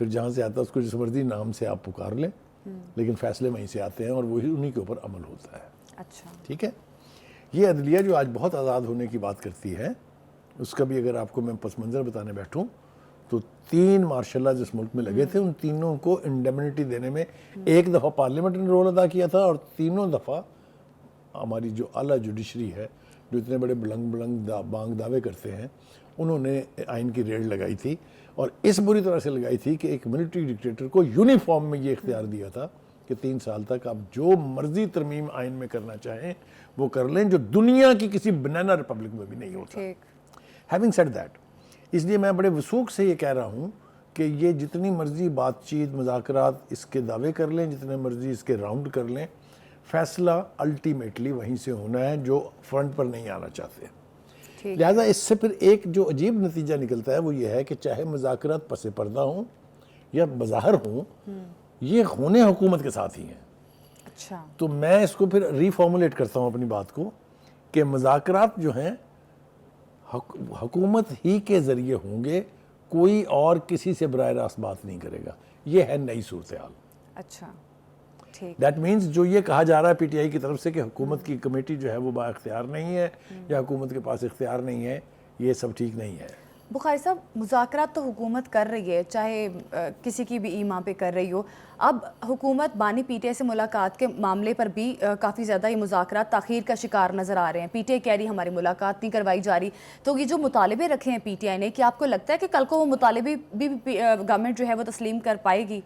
پھر جہاں سے آتا ہے اس کو جس مرضی نام سے آپ پکار لیں، لیکن فیصلے وہیں سے آتے ہیں اور وہی انہی کے اوپر عمل ہوتا ہے. اچھا ٹھیک ہے. یہ عدلیہ جو آج بہت آزاد ہونے کی بات کرتی ہے، اس کا بھی اگر آپ کو میں پس منظر بتانے بیٹھوں تو 3 مارشل لا جس ملک میں لگے تھے ان تینوں کو انڈیمنٹی دینے میں ایک دفعہ پارلیمنٹ نے رول ادا کیا تھا، اور تینوں دفعہ ہماری جو اعلیٰ جوڈیشری ہے جو اتنے بڑے بلند بانگ دعوے کرتے ہیں، انہوں نے آئین کی ریڑھ لگائی تھی، اور اس بری طرح سے لگائی تھی کہ ایک ملٹری ڈکٹیٹر کو یونیفارم میں یہ اختیار دیا تھا کہ 3 سال تک آپ جو مرضی ترمیم آئین میں کرنا چاہیں وہ کر لیں، جو دنیا کی کسی بنانا ریپبلک میں بھی نہیں ہوتا. ٹھیک. ہیونگ سیڈ دیٹ، اس لیے میں بڑے وثوق سے یہ کہہ رہا ہوں کہ یہ جتنی مرضی بات چیت مذاکرات اس کے دعوے کر لیں، جتنے مرضی اس کے راؤنڈ کر لیں، فیصلہ الٹیمیٹلی وہیں سے ہونا ہے جو فرنٹ پر نہیں آنا چاہتے. ٹھیک. لہٰذا اس سے پھر ایک جو عجیب نتیجہ نکلتا ہے وہ یہ ہے کہ چاہے مذاکرات پس پردہ ہوں یا بظاہر ہوں، یہ ہونے حکومت کے ساتھ ہی ہیں. اچھا تو میں اس کو پھر ری فارمولیٹ کرتا ہوں اپنی بات کو کہ مذاکرات جو ہیں حکومت ہی کے ذریعے ہوں گے، کوئی اور کسی سے براہ راست بات نہیں کرے گا. یہ ہے نئی صورتحال. اچھا ٹھیک. دیٹ مینز جو یہ کہا جا رہا ہے پی ٹی آئی کی طرف سے کہ حکومت کی کمیٹی جو ہے وہ با اختیار نہیں ہے یا حکومت کے پاس اختیار نہیں ہے، یہ سب ٹھیک نہیں ہے. بخاری صاحب، مذاکرات تو حکومت کر رہی ہے، چاہے کسی کی بھی ایما پہ کر رہی ہو. اب حکومت بانی پی ٹی آئی سے ملاقات کے معاملے پر بھی کافی زیادہ یہ مذاکرات تاخیر کا شکار نظر آ رہے ہیں. پی ٹی آئی کہہ رہی ہماری ملاقات نہیں کروائی جا رہی. تو یہ جو مطالبے رکھے ہیں پی ٹی آئی نے، کیا آپ کو لگتا ہے کہ کل کو وہ مطالبے بھی گورنمنٹ جو ہے وہ تسلیم کر پائے گی؟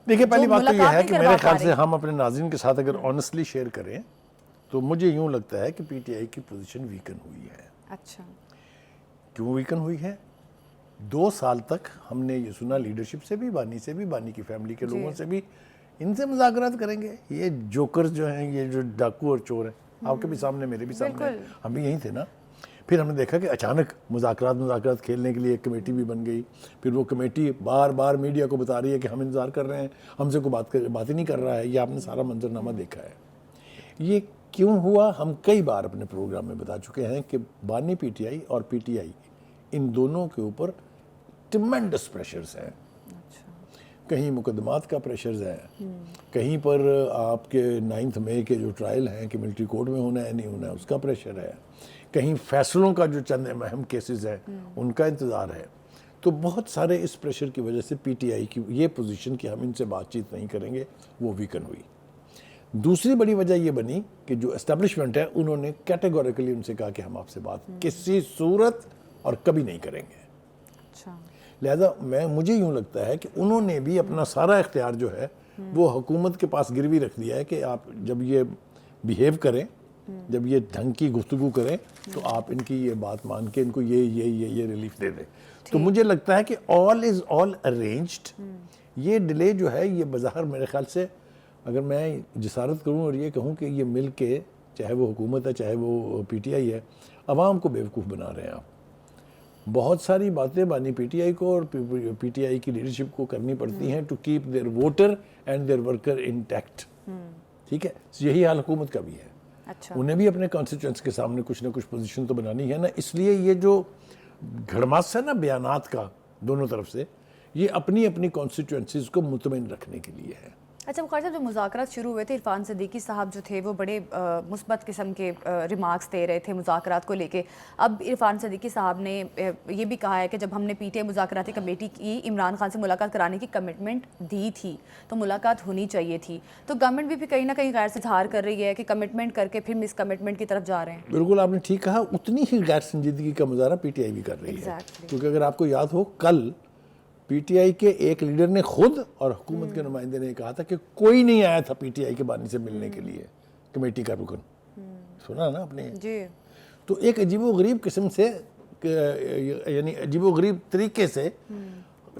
دیکھیں، پہلی بات تو یہ ہے کہ میرے خیال سے رہی ہم اپنے ناظرین کے ساتھ اگر آنیسٹلی شیئر کریں تو مجھے یوں لگتا ہے کہ پی ٹی آئی کی پوزیشن ویکن ہوئی ہے. اچھا کیوں ویکن ہوئی ہے؟ 2 سال تک ہم نے یہ سنا لیڈرشپ سے بھی، بانی کی فیملی کے لوگوں سے بھی، ان سے مذاکرات کریں گے. یہ جوکرز جو ہیں، یہ جو ڈاکو اور چور ہیں، آپ کے بھی سامنے میرے بھی سامنے، ہم بھی یہیں تھے نا. پھر ہم نے دیکھا کہ اچانک مذاکرات کھیلنے کے لیے ایک کمیٹی بھی بن گئی. پھر وہ کمیٹی بار بار میڈیا کو بتا رہی ہے کہ ہم انتظار کر رہے ہیں، ہم سے کوئی بات ہی نہیں کر رہا ہے. یہ آپ نے سارا منظرنامہ دیکھا ہے. یہ کیوں ہوا؟ ہم کئی بار اپنے پروگرام میں بتا چکے ہیں کہ بانی پی ٹی آئی اور پی ٹی آئی ان دونوں کے اوپر ٹمینڈس پریشرز ہیں. کہیں مقدمات کا پریشرز ہے، کہیں پر آپ کے 9 مئی کے جو ٹرائل ہیں کہ ملٹری کورٹ میں ہونا ہے نہیں ہونا ہے اس کا پریشر ہے، کہیں فیصلوں کا جو چند اہم کیسز ہیں ان کا انتظار ہے. تو بہت سارے اس پریشر کی وجہ سے پی ٹی آئی کی یہ پوزیشن کہ ہم ان سے بات چیت نہیں کریں گے وہ ویکن ہوئی. دوسری بڑی وجہ یہ بنی کہ جو اسٹیبلشمنٹ ہے انہوں نے کیٹیگوریکلی ان سے کہا کہ ہم آپ سے بات کسی صورت اور کبھی نہیں کریں گے. اچھا. لہذا مجھے یوں لگتا ہے کہ انہوں نے بھی اپنا سارا اختیار جو ہے وہ حکومت کے پاس گروی رکھ دیا ہے کہ آپ جب یہ بیہیو کریں، جب یہ ڈھنگ کی گفتگو کریں تو آپ ان کی یہ بات مان کے ان کو یہ ریلیف دے دیں. تو مجھے لگتا ہے کہ آل از آل ارینجڈ. یہ ڈیلے جو ہے یہ بظاہر میرے خیال سے اگر میں جسارت کروں اور یہ کہوں کہ یہ مل کے، چاہے وہ حکومت ہے چاہے وہ پی ٹی آئی ہے، عوام کو بیوقوف بنا رہے ہیں. آپ بہت ساری باتیں بانی پی ٹی آئی کو اور پی ٹی آئی کی لیڈرشپ کو کرنی پڑتی ہیں to keep their voter and their worker intact. ٹھیک ہے، یہی حال حکومت کا بھی ہے. اچھا. انہیں بھی اپنے کانسٹیٹوئنٹس کے سامنے کچھ نہ کچھ پوزیشن تو بنانی ہے نا. اس لیے یہ جو گھڑماس ہے نا بیانات کا دونوں طرف سے، یہ اپنی اپنی کانسٹیٹوئنسیز کو مطمئن رکھنے کے لیے ہے. اچھا بخاری صاحب، جو مذاکرات شروع ہوئے تھے، عرفان صدیقی صاحب جو تھے وہ بڑے مثبت قسم کے ریمارکس دے رہے تھے مذاکرات کو لے کے. اب عرفان صدیقی صاحب نے یہ بھی کہا ہے کہ جب ہم نے پی ٹی آئی مذاکراتی کمیٹی کی عمران خان سے ملاقات کرانے کی کمٹمنٹ دی تھی تو ملاقات ہونی چاہیے تھی. تو گورنمنٹ بھی کہیں نہ کہیں غیر سے اظہار کر رہی ہے کہ کمٹمنٹ کر کے پھر مس کمٹمنٹ کی طرف جا رہے ہیں. بالکل آپ نے ٹھیک کہا. اتنی ہی غیر سنجیدگی کا مظاہرہ پی ٹی آئی بھی کر رہی ہے. کیونکہ اگر آپ کو یاد ہو، کل پی ٹی آئی کے ایک لیڈر نے خود اور حکومت کے نمائندے نے کہا تھا کہ کوئی نہیں آیا تھا پی ٹی آئی کے بانی سے ملنے کے لیے، کمیٹی کا رکن. سنا نا آپ نے؟ جی. تو ایک عجیب و غریب قسم سے، یعنی عجیب و غریب طریقے سے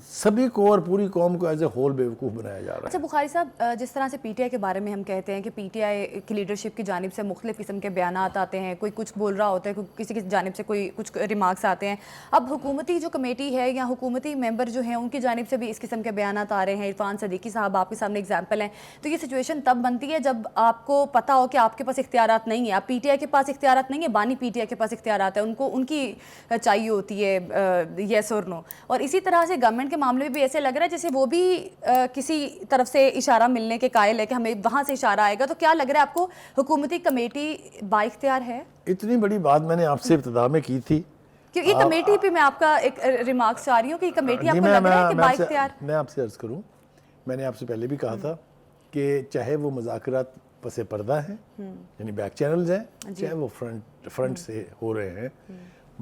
سبھی کو اور پوری قوم کو ایز اے ہول بیوقوف بنایا جا رہا ہے. اچھا بخاری صاحب، جس طرح سے پی ٹی آئی کے بارے میں ہم کہتے ہیں کہ پی ٹی آئی کی لیڈرشپ کی جانب سے مختلف قسم کے بیانات آتے ہیں، کوئی کچھ بول رہا ہوتا ہے، کسی کی جانب سے کوئی کچھ ریمارکس آتے ہیں. اب حکومتی جو کمیٹی ہے یا حکومتی ممبر جو ہیں ان کی جانب سے بھی اس قسم کے بیانات آ رہے ہیں. عرفان صدیقی صاحب آپ کے سامنے اگزامپل ہیں. تو یہ سچویشن تب بنتی ہے جب آپ کو پتہ ہو کہ آپ کے پاس اختیارات نہیں ہیں. آپ پی ٹی آئی کے پاس اختیارات نہیں ہیں، بانی پی ٹی آئی کے پاس اختیارات ہیں، ان کی چاہیے ہوتی ہے یس اور نو. اور اسی طرح سے گورنمنٹ گورنمنٹ کے معاملے میں بھی ایسے لگ رہا ہے جیسے وہ بھی کسی طرف سے اشارہ ملنے کے قائل ہے کہ ہمیں وہاں سے اشارہ آئے گا. تو کیا لگ رہا ہے آپ کو حکومتی کمیٹی با اختیار ہے؟ اتنی بڑی بات میں نے آپ سے ابتدا میں کی تھی. کیونکہ یہ کمیٹی پہ میں آپ کا ایک ریمارکس چاہ رہی ہوں کہ یہ کمیٹی آپ کو لگ رہا ہے کہ با اختیار؟ میں آپ سے عرض کروں, میں نے آپ سے پہلے بھی کہا تھا کہ چاہے وہ مذاکرات پس پردہ ہیں یعنی بیک چینلز ہیں, چاہے وہ فرنٹ سے ہو رہے ہیں,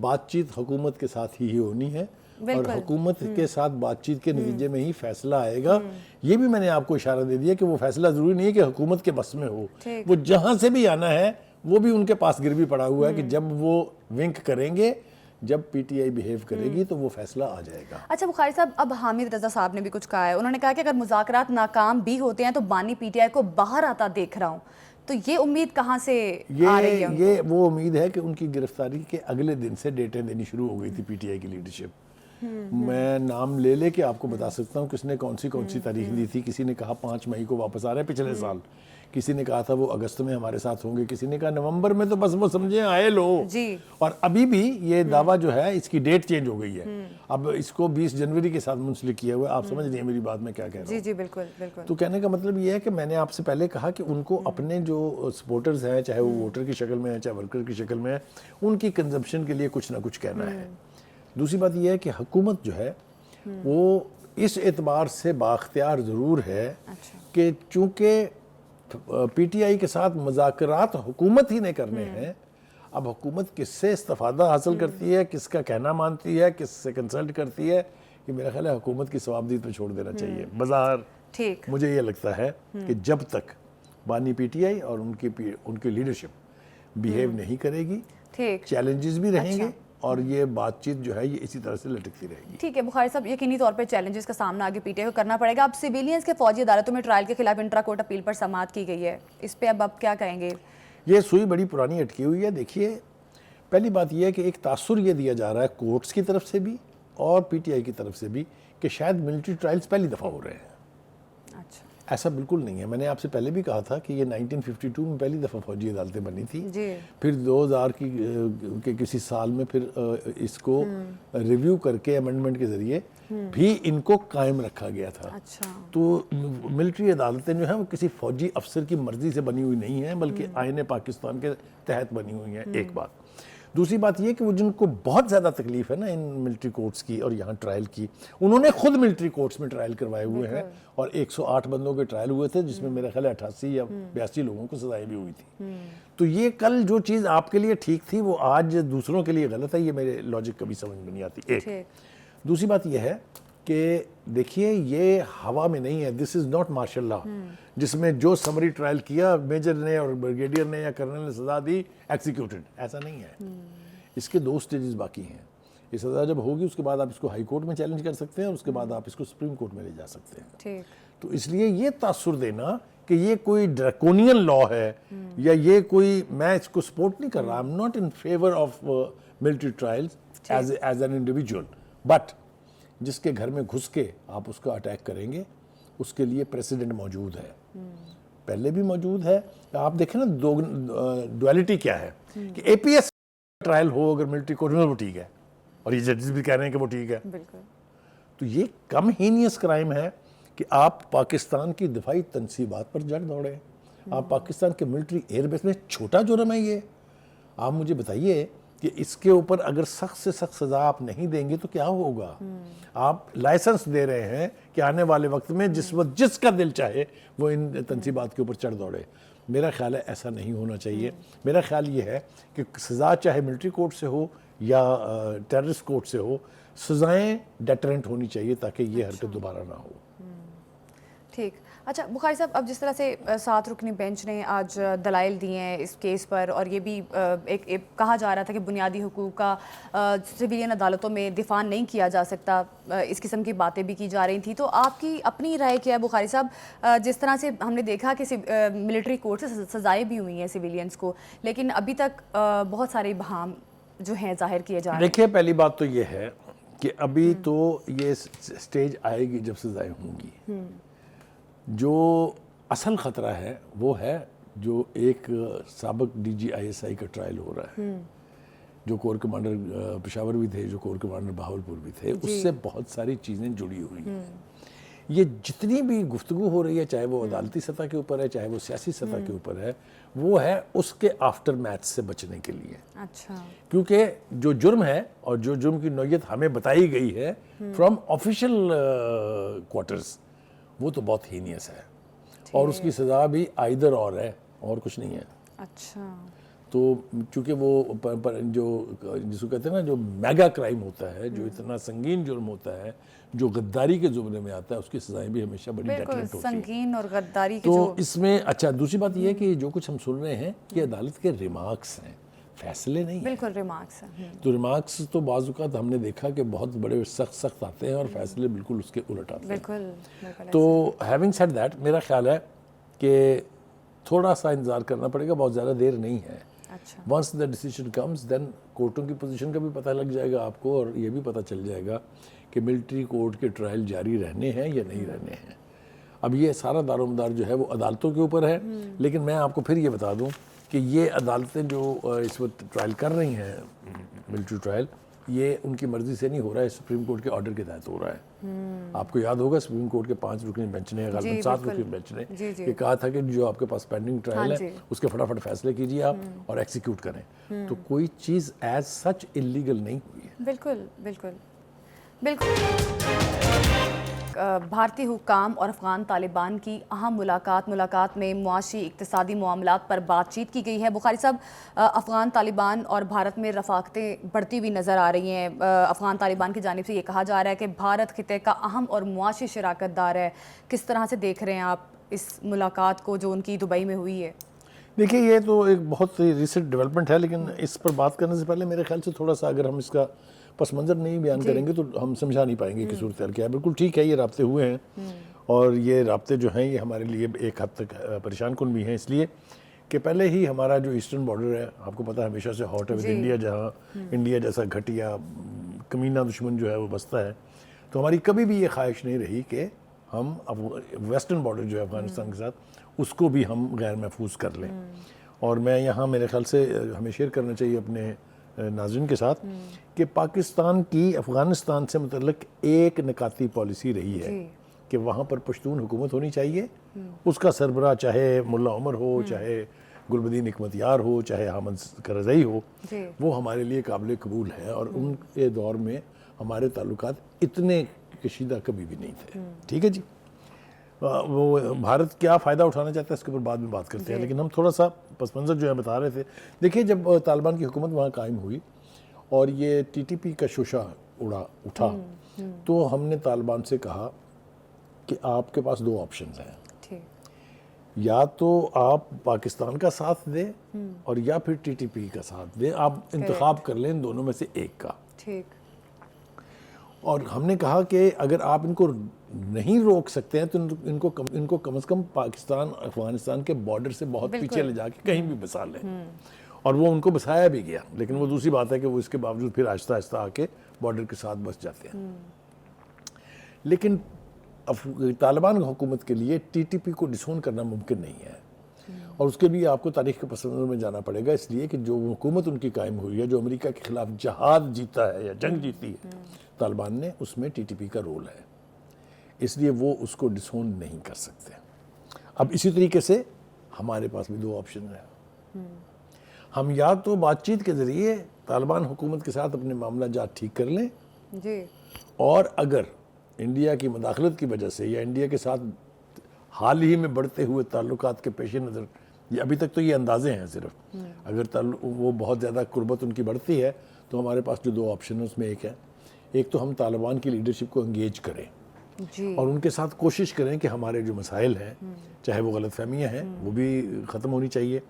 بات چیت حکومت کے ساتھ ہی ہونی ہے اور حکومت کے ساتھ بات چیت کے نتیجے میں ہی فیصلہ آئے گا. یہ بھی میں نے آپ کو اشارہ دے دیا کہ وہ فیصلہ ضروری نہیں ہے کہ حکومت کے بس میں ہو, وہ جہاں سے بھی آنا ہے وہ بھی ان کے پاس گروی پڑا ہوا ہے کہ جب وہ ونک کریں گے, جب پی ٹی آئی بیہیو کرے گی تو وہ فیصلہ آ جائے گا. اچھا بخاری صاحب, اب حامد رضا صاحب نے بھی کچھ کہا ہے. انہوں نے کہا کہ اگر مذاکرات ناکام بھی ہوتے ہیں تو بانی پی ٹی آئی کو باہر آتا دیکھ رہا ہوں. تو یہ امید کہاں سے آ رہی ہے؟ یہ وہ امید ہے کہ ان کی گرفتاری کے اگلے دن سے ڈیٹیں دینی شروع ہو گئی تھی پی ٹی آئی کی لیڈرشپ. میں نام لے لے کے آپ کو بتا سکتا ہوں کس نے کون سی تاریخ دی تھی. کسی نے کہا 5 مئی کو واپس آ رہے ہیں پچھلے سال, کسی نے کہا تھا وہ اگست میں ہمارے ساتھ ہوں گے, کسی نے کہا نومبر میں, تو بس وہ سمجھیں آئے لو. اور ابھی بھی یہ دعویٰ جو ہے اس کی ڈیٹ چینج ہو گئی ہے, اب اس کو 20 جنوری کے ساتھ منسلک کیا ہوا ہے. آپ سمجھ رہی ہیں میری بات میں کیا کہہ رہا ہوں؟ جی بالکل بالکل. تو کہنے کا مطلب یہ ہے کہ میں نے آپ سے پہلے کہا کہ ان کو اپنے جو سپورٹرز ہیں, چاہے وہ ووٹر کی شکل میں ہیں چاہے ورکر کی شکل میں ہیں, ان کی کنزمپشن کے لیے کچھ نہ کچھ کہنا ہے. دوسری بات یہ ہے کہ حکومت جو ہے وہ اس اعتبار سے بااختیار ضرور ہے کہ چونکہ پی ٹی آئی کے ساتھ مذاکرات حکومت ہی نے کرنے ہیں, اب حکومت کس سے استفادہ حاصل کرتی ہے, کس کا کہنا مانتی ہے, کس سے کنسلٹ کرتی ہے, یہ میرا خیال ہے حکومت کی ثوابدید پہ چھوڑ دینا چاہیے. بظاہر مجھے یہ لگتا ہے کہ جب تک بانی پی ٹی آئی اور ان کی لیڈرشپ بیہیو نہیں کرے گی, چیلنجز بھی رہیں گے اور یہ بات چیت جو ہے یہ اسی طرح سے لٹکتی رہے گی. ٹھیک ہے بخاری صاحب, یقینی طور پہ چیلنجز کا سامنا آگے پی ٹی آئی کو کرنا پڑے گا. اب سویلینز کے فوجی عدالتوں میں ٹرائل کے خلاف انٹرا کورٹ اپیل پر سماعت کی گئی ہے, اس پہ اب آپ کیا کہیں گے؟ یہ سوئی بڑی پرانی اٹکی ہوئی ہے. دیکھیے پہلی بات یہ ہے کہ ایک تاثر یہ دیا جا رہا ہے کورٹس کی طرف سے بھی اور پی ٹی آئی کی طرف سے بھی کہ شاید ملٹری ٹرائلز پہلی دفعہ ہو رہے ہیں. ایسا بالکل نہیں ہے. میں نے آپ سے پہلے بھی کہا تھا کہ یہ 1952 میں پہلی دفعہ فوجی عدالتیں بنی تھی, پھر 2000 کے کسی سال میں پھر اس کو ریویو کر کے امینڈمنٹ کے ذریعے بھی ان کو قائم رکھا گیا تھا. تو ملٹری عدالتیں جو ہیں وہ کسی فوجی افسر کی مرضی سے بنی ہوئی نہیں ہیں بلکہ آئین پاکستان کے تحت بنی ہوئی ہیں. ایک بات. دوسری بات یہ کہ وہ جن کو بہت زیادہ تکلیف ہے نا ان ملٹری کورٹس کی اور یہاں ٹرائل کی, انہوں نے خود ملٹری کورٹس میں ٹرائل کروائے ہوئے ہیں اور 108 بندوں کے ٹرائل ہوئے تھے جس میں میرے خیال 88 یا 82 لوگوں کو سزائیں بھی ہوئی تھی. تو یہ کل جو چیز آپ کے لیے ٹھیک تھی وہ آج دوسروں کے لیے غلط ہے, یہ میرے لاجک کبھی سمجھ میں نہیں آتی. ایک دوسری بات یہ ہے کہ دیکھیے یہ ہوا میں نہیں ہے, دس از ناٹ مارشل لا جس میں جو سمری ٹرائل کیا میجر نے اور بریگیڈیئر نے یا کرنل نے سزا دی ایکسیکیوٹڈ, ایسا نہیں ہے. اس کے 2 سٹیجز باقی ہیں. یہ سزا جب ہوگی اس کے بعد آپ اس کو ہائی کورٹ میں چیلنج کر سکتے ہیں اور اس کے بعد آپ اس کو سپریم کورٹ میں لے جا سکتے ہیں. تو اس لیے یہ تاثر دینا کہ یہ کوئی ڈریکونین لا ہے یا یہ کوئی, میں اس کو سپورٹ نہیں کر رہا, I am not in favour of military trials as an individual, but جس کے گھر میں گھس کے آپ اس کا اٹیک کریں گے اس کے لیے پریسیڈنٹ موجود ہے, پہلے بھی موجود ہے. آپ دیکھیں نا ڈویلٹی کیا ہے کہ اے پی ایس ٹرائل ہو اگر ملٹری کورٹ میں وہ ٹھیک ہے اور یہ ججز بھی کہہ رہے ہیں کہ وہ ٹھیک ہے. تو یہ کم ہینیس کرائم ہے کہ آپ پاکستان کی دفاعی تنصیبات پر جڑ دوڑے, آپ پاکستان کے ملٹری ایئر بیس میں چھوٹا جرم ہے یہ. آپ مجھے بتائیے کہ اس کے اوپر اگر سخت سے سخت سزا آپ نہیں دیں گے تو کیا ہوگا؟ آپ لائسنس دے رہے ہیں کہ آنے والے وقت میں جس وقت جس کا دل چاہے وہ ان تنصیبات کے اوپر چڑھ دوڑے. میرا خیال ہے ایسا نہیں ہونا چاہیے. میرا خیال یہ ہے کہ سزا چاہے ملٹری کورٹ سے ہو یا ٹیررسٹ کورٹ سے ہو, سزائیں ڈیٹرنٹ ہونی چاہیے تاکہ یہ حرکت دوبارہ نہ ہو. ٹھیک. اچھا بخاری صاحب, اب جس طرح سے 7 رکنی بینچ نے آج دلائل دیے ہیں اس کیس پر اور یہ بھی ایک کہا جا رہا تھا کہ بنیادی حقوق کا سویلین عدالتوں میں دفاع نہیں کیا جا سکتا, اس قسم کی باتیں بھی کی جا رہی تھیں. تو آپ کی اپنی رائے کیا ہے بخاری صاحب؟ جس طرح سے ہم نے دیکھا کہ ملٹری کورٹ سے سزائیں بھی ہوئی ہیں سویلینز کو, لیکن ابھی تک بہت سارے ابہام جو ہیں ظاہر کیے جا رہے ہیں. دیکھیے پہلی بات تو یہ ہے کہ ابھی تو یہ سٹیج آئے گی جب سزائیں ہوں گی. جو اصل خطرہ ہے وہ ہے جو ایک سابق ڈی جی آئی ایس آئی کا ٹرائل ہو رہا ہے. جو کور کمانڈر پشاور بھی تھے، جو کور کمانڈر بہاولپور بھی تھے، اس سے بہت ساری چیزیں جڑی ہوئی ہیں۔ یہ جتنی بھی گفتگو ہو رہی ہے، چاہے وہ عدالتی سطح کے اوپر ہے، چاہے وہ سیاسی سطح کے اوپر ہے، وہ ہے اس کے آفٹر میتھ سے بچنے کے لیے۔ اچھا، کیونکہ جو جرم ہے اور جو جرم کی نوعیت ہمیں بتائی گئی ہے فرام آفیشیل کوارٹرز، وہ تو بہت ہینیس ہے، اور اس کی سزا بھی آئیدر اور ہے، اور کچھ نہیں ہے۔ اچھا، تو چونکہ وہ جو جس کو کہتے ہیں نا، جو میگا کرائم ہوتا ہے، جو اتنا سنگین جرم ہوتا ہے، جو غداری کے زمرے میں آتا ہے، اس کی سزائیں بھی ہمیشہ بڑی بالکل ڈیٹرنٹ ہوتی ہیں۔ سنگین اور غداری کے تو جو اس میں اچھا دوسری بات یہ ہے کہ جو کچھ ہم سن رہے ہیں یہ عدالت کے ریمارکس ہیں، فیصلے نہیں ہیں۔ بالکل ریمارکس ہیں۔ تو ریمارکس تو بعض اوقات ہم نے دیکھا کہ بہت بڑے سخت آتے ہیں اور فیصلے بالکل اس کے الٹ آتے ہیں۔ بالکل بالکل۔ تو ہیونگ سیڈ دیٹ، میرا خیال ہے کہ تھوڑا سا انتظار کرنا پڑے گا، بہت زیادہ دیر نہیں ہے۔ اچھا، ونس دا ڈیسیجن کمز دین کورٹوں کی پوزیشن کا بھی پتہ لگ جائے گا آپ کو، اور یہ بھی پتہ چل جائے گا کہ ملٹری کورٹ کے ٹرائل جاری رہنے ہیں یا نہیں رہنے ہیں۔ اب یہ سارا دار و مدار جو ہے وہ عدالتوں کے اوپر ہے، لیکن میں آپ کو پھر یہ بتا دوں کہ یہ عدالتیں جو اس وقت ٹرائل کر رہی ہیں، ملٹری ٹرائل، یہ ان کی مرضی سے نہیں ہو رہا ہے، سپریم کورٹ کے آرڈر کے تحت ہو رہا ہے۔ آپ کو یاد ہوگا سپریم کورٹ کے 5 رکنی بینچ نے، غالباً 7 رکنی بینچ نے یہ کہا تھا کہ جو آپ کے پاس پینڈنگ ٹرائل ہے اس کے فٹافٹ فیصلے کیجیے آپ اور ایکسیکیوٹ کریں۔ تو کوئی چیز ایز سچ اللیگل نہیں ہوئی ہے۔ بالکل بالکل بالکل۔ بھارتی حکام اور افغان طالبان کی اہم ملاقات میں معاشی اقتصادی معاملات پر بات چیت کی گئی ہے۔ بخاری صاحب، افغان طالبان اور بھارت میں رفاقتیں بڑھتی ہوئی نظر آ رہی ہیں۔ افغان طالبان کی جانب سے یہ کہا جا رہا ہے کہ بھارت خطے کا اہم اور معاشی شراکت دار ہے۔ کس طرح سے دیکھ رہے ہیں آپ اس ملاقات کو جو ان کی دبئی میں ہوئی ہے؟ دیکھیے، یہ تو ایک بہت ریسنٹ ڈیولپمنٹ ہے، لیکن اس پر بات کرنے سے پہلے میرے خیال سے تھوڑا سا اگر ہم اس کا پس منظر نہیں بیان کریں گے تو ہم سمجھا نہیں پائیں گے کہ صورتحال کیا ہے۔ بالکل ٹھیک ہے، یہ رابطے ہوئے ہیں، اور یہ رابطے جو ہیں یہ ہمارے لیے ایک حد تک پریشان کن بھی ہیں، اس لیے کہ پہلے ہی ہمارا جو ایسٹرن بارڈر ہے، آپ کو پتہ ہے ہمیشہ سے ہاٹ ہے ود انڈیا، جہاں انڈیا جیسا گھٹیا کمینہ دشمن جو ہے وہ بستا ہے۔ تو ہماری کبھی بھی یہ خواہش نہیں رہی کہ ہم ویسٹرن بارڈر جو ہے افغانستان کے ساتھ، اس کو بھی ہم غیر محفوظ کر لیں۔ اور میں یہاں میرے خیال سے ہمیں شیئر کرنا چاہیے اپنے ناظرین کے ساتھ کہ پاکستان کی افغانستان سے متعلق ایک نکاتی پالیسی رہی ہے کہ وہاں پر پشتون حکومت ہونی چاہیے، اس کا سربراہ چاہے ملا عمر ہو، چاہے گلبدین حکمت یار ہو، چاہے حامد کرزئی ہو، وہ ہمارے لیے قابل قبول ہے، اور ان کے دور میں ہمارے تعلقات اتنے کشیدہ کبھی بھی نہیں تھے۔ ٹھیک ہے جی، وہ بھارت کیا فائدہ اٹھانا چاہتا ہے اس کے اوپر بعد میں بات کرتے ہیں، لیکن ہم تھوڑا سا پس منظر جو ہے بتا رہے تھے۔ دیکھیے، جب طالبان کی حکومت وہاں قائم ہوئی اور یہ ٹی ٹی پی کا شوشہ اٹھا تو ہم نے طالبان سے کہا کہ آپ کے پاس 2 آپشنز ہیں، یا تو آپ پاکستان کا ساتھ دیں اور یا پھر ٹی ٹی پی کا ساتھ دیں، آپ انتخاب کر لیں ان دونوں میں سے ایک کا۔ اور ہم نے کہا کہ اگر آپ ان کو نہیں روک سکتے ہیں تو ان کو کم از کم پاکستان افغانستان کے بارڈر سے بہت پیچھے لے جا کے کہیں بھی بسا لیں۔ اور وہ ان کو بسایا بھی گیا، لیکن وہ دوسری بات ہے کہ وہ اس کے باوجود پھر آہستہ آہستہ آ کے بارڈر کے ساتھ بس جاتے ہیں۔ لیکن طالبان حکومت کے لیے ٹی ٹی پی کو ڈسون کرنا ممکن نہیں ہے، اور اس کے لیے آپ کو تاریخ کے پس منظر میں جانا پڑے گا، اس لیے کہ جو حکومت ان کی قائم ہوئی ہے، جو امریکہ کے خلاف جہاد جیتا ہے یا جنگ جیتی ہے طالبان نے، اس میں ٹی ٹی پی کا رول ہے، اس لیے وہ اس کو ڈسون نہیں کر سکتے۔ اب اسی طریقے سے ہمارے پاس بھی 2 آپشن ہیں، ہم یا تو بات چیت کے ذریعے طالبان حکومت کے ساتھ اپنے معاملہ جات ٹھیک کر لیں، اور اگر انڈیا کی مداخلت کی وجہ سے یا انڈیا کے ساتھ حال ہی میں بڑھتے ہوئے تعلقات کے پیش نظر، یہ ابھی تک تو یہ اندازے ہیں صرف، اگر وہ بہت زیادہ قربت ان کی بڑھتی ہے تو ہمارے پاس جو 2 آپشن ہیں اس میں ایک تو ہم طالبان کی لیڈرشپ کو انگیج کریں اور ان کے ساتھ کوشش کریں کہ ہمارے جو مسائل ہیں، چاہے وہ غلط فہمیاں ہیں وہ بھی ختم ہونی چاہیے،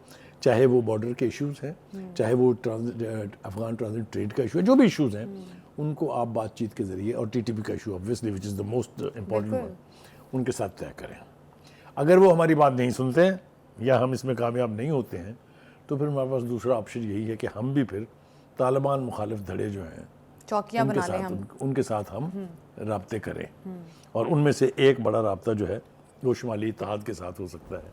چاہے وہ بارڈر کے ایشوز ہیں، چاہے وہ افغان ٹرانزٹ ٹریڈ کا ایشو ہے، جو بھی ایشوز ہیں ان کو آپ بات چیت کے ذریعے، اور ٹی ٹی پی کا issue obviously which is the most important one، ان کے ساتھ طے کریں۔ اگر وہ ہماری بات نہیں سنتے ہیں یا ہم اس میں کامیاب نہیں ہوتے ہیں تو پھر ہمارے پاس دوسرا آپشن یہی ہے کہ ہم بھی پھر طالبان مخالف دھڑے جو ہیں چوکیاں بنا لیں، ان کے ساتھ ہم رابطے کریں، اور ان میں سے ایک بڑا رابطہ جو ہے وہ شمالی اتحاد کے ساتھ ہو سکتا ہے،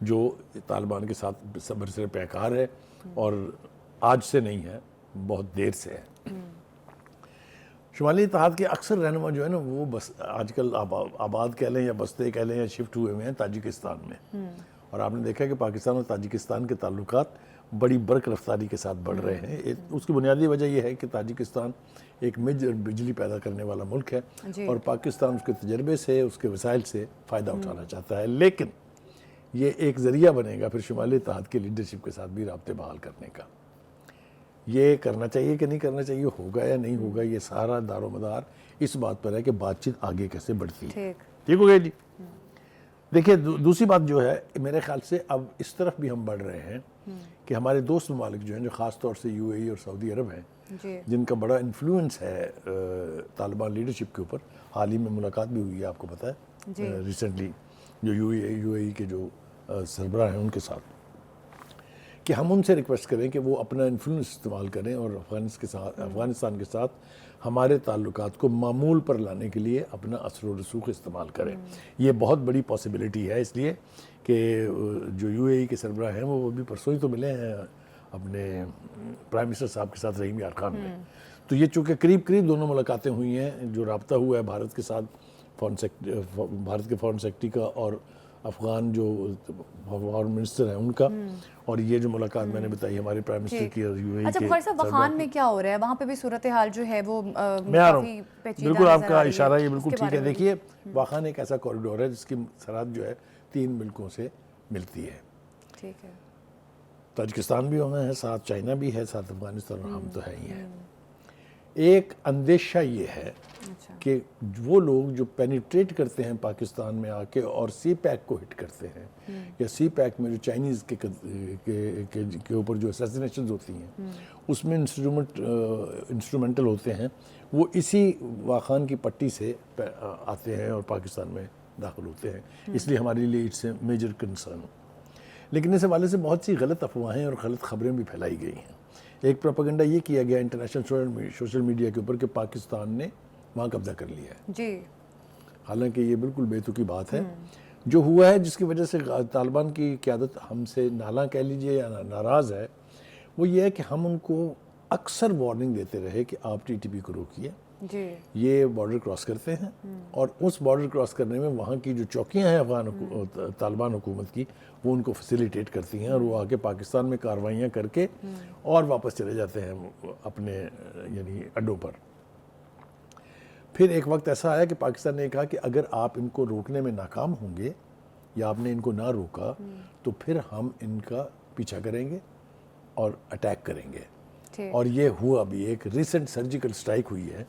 جو طالبان کے ساتھ برسر پیکار ہے اور آج سے نہیں ہے، بہت دیر سے ہے. شمالی اتحاد کے اکثر رہنما جو ہے نا وہ بس آج کل آباد کہہ لیں یا بستے کہہ لیں یا شفٹ ہوئے ہیں تاجکستان میں, اور آپ نے دیکھا کہ پاکستان اور تاجکستان کے تعلقات بڑی برق رفتاری کے ساتھ بڑھ رہے ہیں. اس کی بنیادی وجہ یہ ہے کہ تاجکستان ایک میجر بجلی پیدا کرنے والا ملک ہے اور پاکستان اس کے تجربے سے, اس کے وسائل سے فائدہ اٹھانا چاہتا ہے, لیکن یہ ایک ذریعہ بنے گا پھر شمالی اتحاد کی لیڈرشپ کے ساتھ بھی رابطے بحال کرنے کا. یہ کرنا چاہیے کہ نہیں کرنا چاہیے, ہوگا یا نہیں ہوگا, یہ سارا دار و مدار اس بات پر ہے کہ بات چیت آگے کیسے بڑھتی ہے. ٹھیک ہو گیا جی. دیکھیے دوسری بات جو ہے میرے خیال سے اب اس طرف بھی ہم بڑھ رہے ہیں کہ ہمارے دوست ممالک جو ہیں, جو خاص طور سے یو اے ای اور سعودی عرب ہیں, جن کا بڑا انفلوئنس ہے طالبان لیڈرشپ کے اوپر. حال ہی میں ملاقات بھی ہوئی ہے, آپ کو پتہ ہے ریسنٹلی, جو یو اے ای کے جو سربراہ ہیں ان کے ساتھ, کہ ہم ان سے ریکویسٹ کریں کہ وہ اپنا انفلوئنس استعمال کریں اور افغانستان کے ساتھ ہمارے تعلقات کو معمول پر لانے کے لیے اپنا اثر و رسوخ استعمال کریں. یہ بہت بڑی پاسبلٹی ہے, اس لیے کہ جو یو اے ای کے سربراہ ہیں وہ بھی پرسوں ہی تو ملے ہیں اپنے پرائم منسٹر صاحب کے ساتھ رحیم یار خان میں. تو یہ چونکہ قریب دونوں ملاقاتیں ہوئی ہیں, جو رابطہ ہوا ہے بھارت کے ساتھ, بھارت کے فارن سیکرٹری کا اور افغان جو فارن منسٹر ہیں ان کا, اور یہ جو ملاقات میں نے بتائی ہمارے پرائم منسٹر کی اور یو اے ای کے. اچھا بخاری صاحب, وخان میں کیا ہو رہا ہے, وہاں پہ بھی صورتحال جو ہے وہ میں آ رہا ہوں, بالکل آپ کا اشارہ یہ بالکل ٹھیک ہے. دیکھیے واخان ایک ایسا کوریڈور ہے جس کی سرحد جو ہے 3 ملکوں سے ملتی ہے. ٹھیک ہے. تاجکستان بھی ہونا ہے, ساتھ چائنا بھی ہے, ساتھ افغانستان, اور ہم تو ہے ہی ہیں. ایک اندیشہ یہ ہے کہ وہ لوگ جو پینیٹریٹ کرتے ہیں پاکستان میں آ کے اور سی پیک کو ہٹ کرتے ہیں, یا سی پیک میں جو چائنیز کے اوپر جو اسیسینیشنز ہوتی ہیں اس میں انسٹرومنٹل ہوتے ہیں, وہ اسی واخان کی پٹی سے آتے ہیں اور پاکستان میں داخل ہوتے ہیں. اس لیے ہمارے لیے اٹس اے میجر کنسرن. لیکن اس حوالے سے بہت سی غلط افواہیں اور غلط خبریں بھی پھیلائی گئی ہیں. ایک پروپیگنڈا یہ کیا گیا انٹرنیشنل سوشل میڈیا کے اوپر کہ پاکستان نے وہاں قبضہ کر لیا ہے جی, حالانکہ یہ بالکل بے تکی بات ہے. جو ہوا ہے جس کی وجہ سے طالبان کی قیادت ہم سے نالاں کہہ لیجئے یا ناراض ہے, وہ یہ ہے کہ ہم ان کو اکثر وارننگ دیتے رہے کہ آپ ٹی ٹی پی کو روکیے, یہ بارڈر کراس کرتے ہیں, اور اس بارڈر کراس کرنے میں وہاں کی جو چوکیاں ہیں طالبان حکومت کی, وہ ان کو فیسیلیٹیٹ کرتی ہیں, اور وہ آگے پاکستان میں کارروائیاں کر کے اور واپس چلے جاتے ہیں اپنے یعنی اڈوں پر. پھر ایک وقت ایسا آیا کہ پاکستان نے کہا کہ اگر آپ ان کو روکنے میں ناکام ہوں گے یا آپ نے ان کو نہ روکا تو پھر ہم ان کا پیچھا کریں گے اور اٹیک کریں گے. اور یہ ہوا بھی, ایک ریسنٹ سرجیکل سٹرائک ہوئی ہے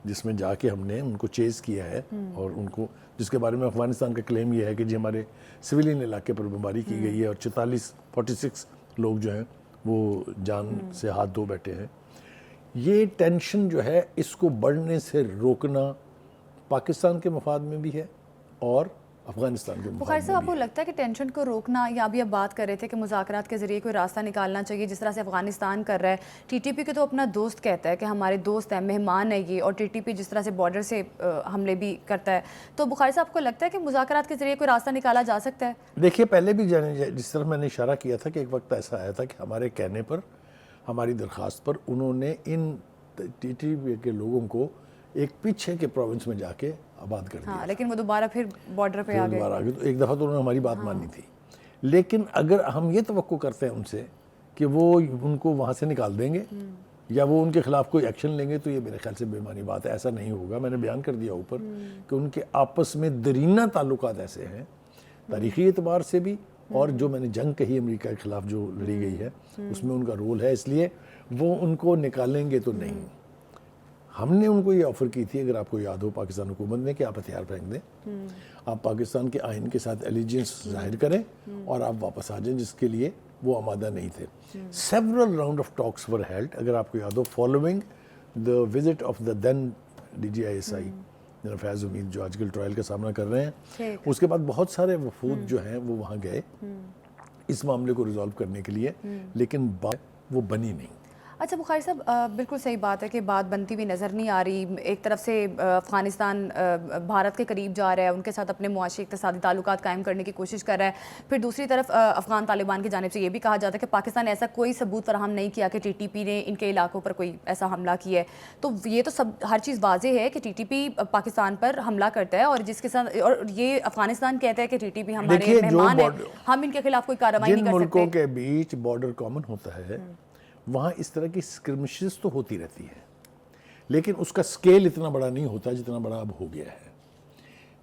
جس میں جا کے ہم نے ان کو چیز کیا ہے, اور ان کو جس کے بارے میں افغانستان کا کلیم یہ ہے کہ جی ہمارے سویلین علاقے پر بمباری کی گئی ہے اور 46 لوگ جو ہیں وہ جان سے ہاتھ دھو بیٹھے ہیں. یہ ٹینشن جو ہے اس کو بڑھنے سے روکنا پاکستان کے مفاد میں بھی ہے اور افغانستان کے مفاد بخاری میں صاحب, آپ بھی کو ہے. لگتا ہے کہ ٹینشن کو روکنا, یا ابھی اب بات کر رہے تھے کہ مذاکرات کے ذریعے کوئی راستہ نکالنا چاہیے, جس طرح سے افغانستان کر رہا ہے, ٹی ٹی پی کے تو اپنا دوست کہتا ہے کہ ہمارے دوست ہیں, مہمان ہے یہ, اور ٹی ٹی پی جس طرح سے بارڈر سے حملے بھی کرتا ہے, تو بخاری صاحب, آپ کو لگتا ہے کہ مذاکرات کے ذریعے کوئی راستہ نکالا جا سکتا ہے؟ دیکھیے پہلے بھی جس طرح میں نے اشارہ کیا تھا کہ ایک وقت ایسا آیا تھا کہ ہمارے کہنے پر, ہماری درخواست پر, انہوں نے ان ٹی ٹی پی کے لوگوں کو ایک پیچھے کے پروونس میں جا کے آباد کر دیا. لیکن وہ دوبارہ پھر بارڈر پہ آ گئے. تو ایک دفعہ تو انہوں نے ہماری بات مانی تھی, لیکن اگر ہم یہ توقع کرتے ہیں ان سے کہ وہ ان کو وہاں سے نکال دیں گے یا وہ ان کے خلاف کوئی ایکشن لیں گے, تو یہ میرے خیال سے بے معنی بات ہے. ایسا نہیں ہوگا. میں نے بیان کر دیا اوپر کہ ان کے آپس میں درینہ تعلقات ایسے ہیں تاریخی اعتبار سے بھی, اور جو میں نے جنگ کہی امریکہ کے خلاف جو لڑی گئی ہے اس میں ان کا رول ہے, اس لیے وہ ان کو نکالیں گے تو نہیں. ہم نے ان کو یہ آفر کی تھی, اگر آپ کو یاد ہو, پاکستان حکومت نے, کہ آپ ہتھیار پھینک دیں, آپ پاکستان کے آئین کے ساتھ ایلیجنس ظاہر کریں اور آپ واپس آ جائیں, جس کے لیے وہ آمادہ نہیں تھے. Several round of talks were held, اگر آپ کو یاد ہو, following the visit of the then D G I S I Faiz Hameed, جو آج کل ٹرائل کا سامنا کر رہے ہیں. اس کے بعد بہت سارے وفود جو ہیں وہ وہاں گئے اس معاملے کو ریزالو کرنے کے لیے, لیکن وہ بنی نہیں. اچھا بخاری صاحب، بالکل صحیح بات ہے کہ بات بنتی ہوئی نظر نہیں آ رہی. ایک طرف سے افغانستان بھارت کے قریب جا رہا ہے، ان کے ساتھ اپنے معاشی اقتصادی تعلقات قائم کرنے کی کوشش کر رہا ہے. پھر دوسری طرف افغان طالبان کی جانب سے یہ بھی کہا جاتا ہے کہ پاکستان نے ایسا کوئی ثبوت فراہم نہیں کیا کہ ٹی ٹی پی نے ان کے علاقوں پر کوئی ایسا حملہ کیا ہے. تو یہ تو سب ہر چیز واضح ہے کہ ٹی ٹی پی پاکستان پر حملہ کرتا ہے، اور جس کے ساتھ اور یہ افغانستان کہتا ہے کہ ٹی ٹی پی ہمارے مہمان ہیں، ہم ان کے خلاف کوئی کارروائی نہیں کر سکتے. جن ملکوں کے بیچ بارڈر کامن ہوتا ہے وہاں اس طرح کی اسکرمشز تو ہوتی رہتی ہے، لیکن اس کا سکیل اتنا بڑا نہیں ہوتا جتنا بڑا اب ہو گیا ہے.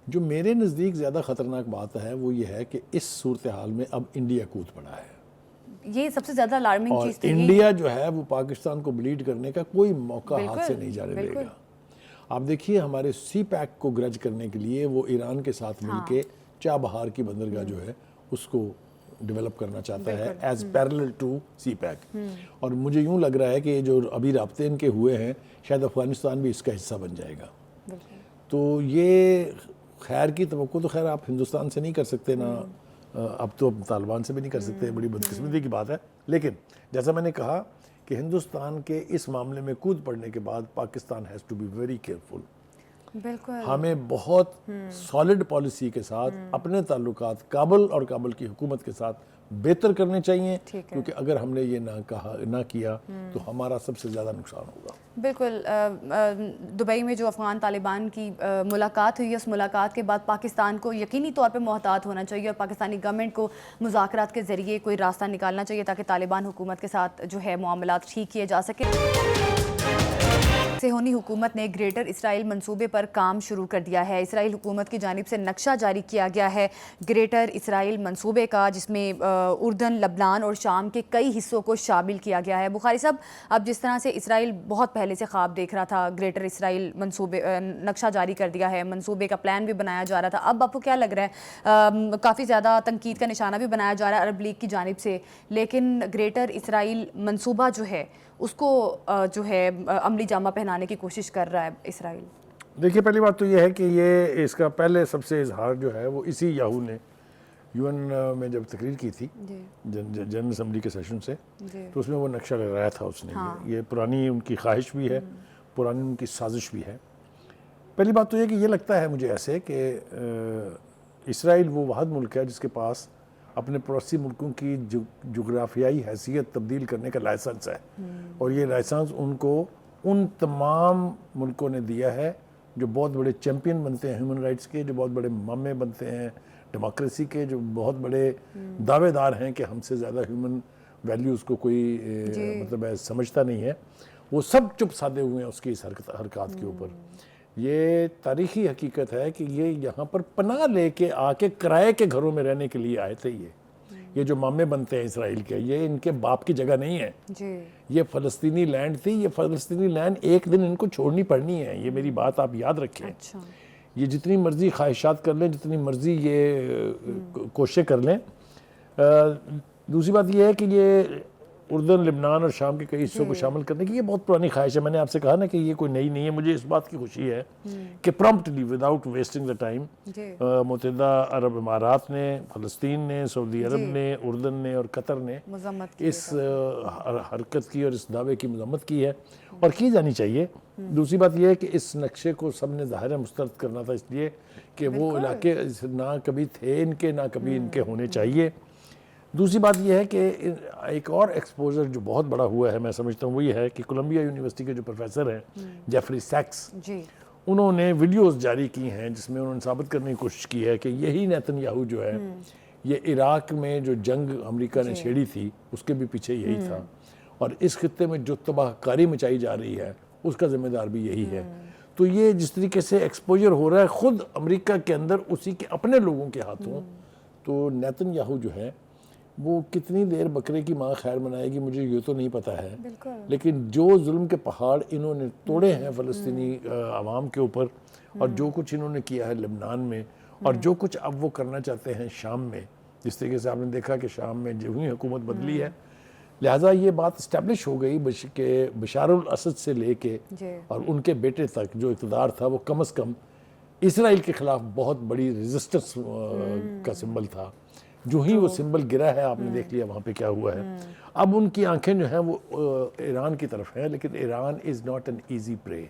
جو میرے نزدیک زیادہ خطرناک بات ہے وہ یہ ہے کہ اس صورتحال میں اب انڈیا کود پڑا ہے. یہ سب سے زیادہ الارمنگ اور چیز تھی. انڈیا جو ہے وہ پاکستان کو بلیڈ کرنے کا کوئی موقع ہاتھ سے نہیں جانے دے گا. آپ دیکھیے ہمارے سی پیک کو گرج کرنے کے لیے وہ ایران کے ساتھ مل کے چابہار کی بندرگاہ جو ہے اس کو ڈیولپ کرنا چاہتا ہے ایز پیرلل ٹو سی پیک. اور مجھے یوں لگ رہا ہے کہ جو ابھی رابطے ان کے ہوئے ہیں شاید افغانستان بھی اس کا حصہ بن جائے گا. تو یہ خیر کی توقع تو خیر آپ ہندوستان سے نہیں کر سکتے، نہ اب تو طالبان سے بھی نہیں کر سکتے، بڑی بدقسمتی کی بات ہے. لیکن جیسا میں نے کہا کہ ہندوستان کے اس معاملے میں کود پڑنے کے بعد Pakistan has to be very careful. بالکل ہمیں بہت سالڈ پالیسی کے ساتھ اپنے تعلقات کابل اور کابل کی حکومت کے ساتھ بہتر کرنے چاہیے، کیونکہ اگر ہم نے یہ نہ کیا تو ہمارا سب سے زیادہ نقصان ہوگا. بالکل. دبئی میں جو افغان طالبان کی ملاقات ہوئی ہے، اس ملاقات کے بعد پاکستان کو یقینی طور پہ محتاط ہونا چاہیے اور پاکستانی گورنمنٹ کو مذاکرات کے ذریعے کوئی راستہ نکالنا چاہیے تاکہ طالبان حکومت کے ساتھ جو ہے معاملات ٹھیک کیے جا سکے. صہیونی حکومت نے گریٹر اسرائیل منصوبے پر کام شروع کر دیا ہے. اسرائیل حکومت کی جانب سے نقشہ جاری کیا گیا ہے گریٹر اسرائیل منصوبے کا، جس میں اردن، لبنان اور شام کے کئی حصوں کو شامل کیا گیا ہے. بخاری صاحب، اب جس طرح سے اسرائیل بہت پہلے سے خواب دیکھ رہا تھا، گریٹر اسرائیل منصوبے نقشہ جاری کر دیا ہے، منصوبے کا پلان بھی بنایا جا رہا تھا. اب آپ کو کیا لگ رہا ہے؟ کافی زیادہ تنقید کا نشانہ بھی بنایا جا رہا ہے عرب لیگ کی جانب سے، لیکن گریٹر اسرائیل منصوبہ جو ہے اس کو جو ہے عملی جامہ پہنانے کی کوشش کر رہا ہے اسرائیل. دیکھیے پہلی بات تو یہ ہے کہ یہ اس کا پہلے سب سے اظہار جو ہے وہ اسی یاہو نے یو این میں جب تقریر کی تھی جنرل اسمبلی کے سیشن سے، تو اس میں وہ نقشہ لگایا تھا اس نے. یہ پرانی ان کی خواہش بھی ہے، پرانی ان کی سازش بھی ہے. پہلی بات تو یہ کہ یہ لگتا ہے مجھے ایسے کہ اسرائیل وہ واحد ملک ہے جس کے پاس اپنے پڑوسی ملکوں کی جغرافیائی حیثیت تبدیل کرنے کا لائسنس ہے، اور یہ لائسنس ان کو ان تمام ملکوں نے دیا ہے جو بہت بڑے چیمپئن بنتے ہیں ہیومن رائٹس کے، جو بہت بڑے مامے بنتے ہیں ڈیموکریسی کے، جو بہت بڑے دعوے دار ہیں کہ ہم سے زیادہ ہیومن ویلیوز کو کوئی مطلب سمجھتا نہیں ہے. وہ سب چپ سادے ہوئے ہیں اس کی اس حرکات کے اوپر. یہ تاریخی حقیقت ہے کہ یہ یہاں پر پناہ لے کے آ کے کرائے کے گھروں میں رہنے کے لیے آئے تھے. یہ جو مامے بنتے ہیں اسرائیل کے، یہ ان کے باپ کی جگہ نہیں ہے. یہ فلسطینی لینڈ تھی. یہ فلسطینی لینڈ ایک دن ان کو چھوڑنی پڑنی ہے. یہ میری بات آپ یاد رکھیں. یہ جتنی مرضی خواہشات کر لیں، جتنی مرضی یہ کوششیں کر لیں. دوسری بات یہ ہے کہ یہ اردن، لبنان اور شام کے کئی حصوں کو شامل کرنے کی یہ بہت پرانی خواہش ہے. میں نے آپ سے کہا نا کہ یہ کوئی نئی نہیں ہے. مجھے اس بات کی خوشی ہے کہ پرامپٹلی وداؤٹ ویسٹنگ دا ٹائم متحدہ عرب امارات نے، فلسطین نے، سعودی عرب نے، اردن نے اور قطر نے اس حرکت کی اور اس دعوے کی مذمت کی ہے، اور کی جانی چاہیے. دوسری بات یہ ہے کہ اس نقشے کو سب نے ظاہر ہے مسترد کرنا تھا، اس لیے کہ وہ علاقے نہ کبھی تھے ان کے، نہ کبھی ان کے ہونے چاہیے. دوسری بات یہ ہے کہ ایک اور ایکسپوزر جو بہت بڑا ہوا ہے میں سمجھتا ہوں وہ یہ ہے کہ کولمبیا یونیورسٹی کے جو پروفیسر ہیں جیفری سیکس، انہوں نے ویڈیوز جاری کی ہیں جس میں انہوں نے ثابت کرنے کی کوشش کی ہے کہ یہی نیتن یاہو جو ہے یہ عراق میں جو جنگ امریکہ نے چھیڑی تھی اس کے بھی پیچھے یہی تھا، اور اس خطے میں جو تباہ کاری مچائی جا رہی ہے اس کا ذمہ دار بھی یہی ہے. تو یہ جس طریقے سے ایکسپوجر ہو رہا ہے خود امریکہ کے اندر اسی کے اپنے لوگوں کے ہاتھوں، تو نیتن یاہو جو ہے وہ کتنی دیر بکرے کی ماں خیر منائے گی مجھے یہ تو نہیں پتا ہے، لیکن جو ظلم کے پہاڑ انہوں نے توڑے ہیں فلسطینی عوام کے اوپر، اور جو کچھ انہوں نے کیا ہے لبنان میں، اور جو کچھ اب وہ کرنا چاہتے ہیں شام میں، جس طریقے سے آپ نے دیکھا کہ شام میں جو ہی حکومت بدلی ہے، لہٰذا یہ بات اسٹیبلش ہو گئی کہ بشار الاسد سے لے کے اور ان کے بیٹے تک جو اقتدار تھا وہ کم از کم اسرائیل کے خلاف بہت بڑی ریزسٹنس کا سمبل تھا. جو ہی وہ سمبل گرا ہے آپ نے دیکھ لیا وہاں پہ کیا ہوا ہے. اب ان کی آنکھیں جو ہیں وہ ایران کی طرف ہیں, لیکن Iran is not an easy پرے.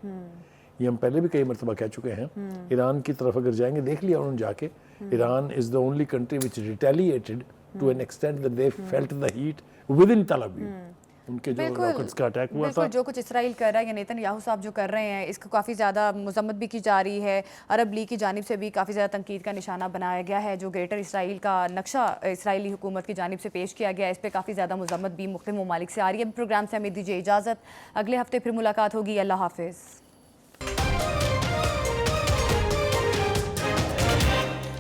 یہ ہم پہلے بھی کئی مرتبہ کہہ چکے ہیں. ایران کی طرف اگر جائیں گے, دیکھ لیا انہوں نے جا کے, Iran is the only country which retaliated to an extent that they felt the heat within Tel Aviv. ان کے جو راکٹس کا اٹیک ہوا تھا, بالکل جو کچھ اسرائیل کر رہا ہے یا نیتن یاہو صاحب جو کر رہے ہیں, اس کو کافی زیادہ مذمت بھی کی جا رہی ہے. عرب لیگ کی جانب سے بھی کافی زیادہ تنقید کا نشانہ بنایا گیا ہے. جو گریٹر اسرائیل کا نقشہ اسرائیلی حکومت کی جانب سے پیش کیا گیا ہے, اس پہ کافی زیادہ مذمت بھی مختلف ممالک سے آ رہی ہے. پروگرام سے ہمیں دیجیے اجازت, اگلے ہفتے پھر ملاقات ہوگی. اللہ حافظ.